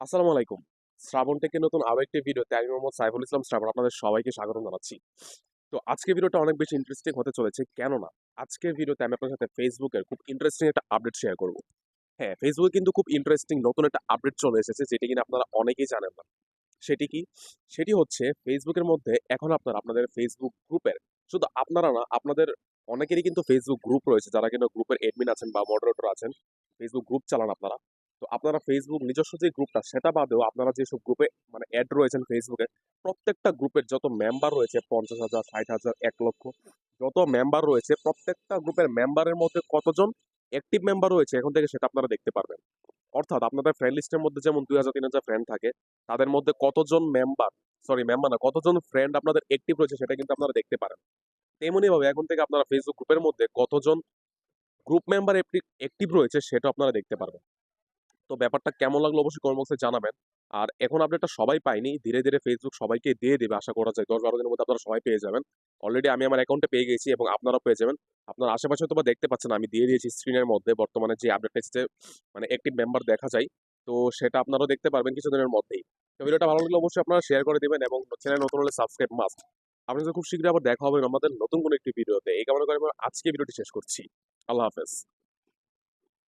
আসসালামু আলাইকুম। শ্রাবণ টেকের নতুন আরো একটি ভিডিওতে আমি মোহাম্মদ সাইফুল ইসলাম শ্রাবণ আপনাদের সবাইকে স্বাগতম জানাচ্ছি। তো আজকের ভিডিওটা অনেক বেশি ইন্টারেস্টিং হতে চলেছে। কেননা আজকের ভিডিওতে আমি আপনার সাথে ফেসবুকের খুব ইন্টারেস্টিং একটা আপডেট শেয়ার করব। হ্যাঁ, ফেসবুকে কিন্তু খুব ইন্টারেস্টিং নতুন একটা আপডেট চলে এসেছে যেটি কিনা আপনারা অনেকেই জানেন না। সেটি কি? সেটি হচ্ছে ফেসবুকের মধ্যে এখন আপনারা আপনাদের ফেসবুক গ্রুপের, শুধু আপনারা না, আপনাদের অনেকেরই কিন্তু ফেসবুক গ্রুপ রয়েছে যারা কিনা গ্রুপের অ্যাডমিন আছেন বা মডারেটর আছেন। ফেসবুক গ্রুপ চালান আপনারা। তো আপনারা ফেসবুক নিজস্ব যে গ্রুপটা সেটা বাদেও আপনারা যেসব গ্রুপে মানে এড রয়েছেন ফেসবুকে, প্রত্যেকটা গ্রুপের যত মেম্বার রয়েছে ৫০,০০০, ৬০,০০০, ১,০০,০০০ যত মেম্বার রয়েছে প্রত্যেকটা গ্রুপের মেম্বারের মধ্যে কতজন অ্যাক্টিভ মেম্বার রয়েছে এখন থেকে সেটা আপনারা দেখতে পারবেন। অর্থাৎ আপনাদের ফ্রেন্ড লিস্টের মধ্যে যেমন ২,০০০-৩,০০০ ফ্রেন্ড থাকে, তাদের মধ্যে কতজন মেম্বার, সরি মেম্বার না, কতজন ফ্রেন্ড আপনাদের অ্যাক্টিভ রয়েছে সেটা কিন্তু আপনারা দেখতে পারেন। তেমনি ভাবে এখন থেকে আপনারা ফেসবুক গ্রুপের মধ্যে কতজন গ্রুপ মেম্বার অ্যাক্টিভ রয়েছে সেটা আপনারা দেখতে পারবেন। তো ব্যাপারটা কেমন লাগলো অবশ্যই কমেন্ট বক্সে জানাবেন। আর এখন আপডেটটা সবাই পায়নি। ধীরে, ধীরে ফেসবুক সবাইকে দিয়ে দেবে আশা করা যায়। ১০-১২ দিনের মধ্যে আপনারা সবাই পেয়ে যাবেন। অলরেডি আমি আমার অ্যাকাউন্টে পেয়ে গেছি এবং আপনারাও পেয়ে যাবেন। আপনার আশেপাশে হয়তোবা দেখতে পাচ্ছেন আমি দিয়ে দিয়েছি স্ক্রিনের মধ্যে বর্তমানে যে আপডেটটা এসেছে, মানে অ্যাক্টিভ মেম্বার দেখা যায়। তো সেটা আপনারাও দেখতে পারবেন কিছুদিনের মধ্যেই। তো ভিডিওটা ভালো লাগলে অবশ্যই আপনারা শেয়ার করে দিবেন এবং চ্যানেল নতুন হলে সাবস্ক্রাইব মাস্ট। আপনার সাথে খুব শীঘ্রই আবার দেখা হবে আমাদের নতুন কোনো একটি ভিডিওতে। এই কামনা করে আমি আজকে ভিডিওটি শেষ করছি। আল্লাহ হাফেজ।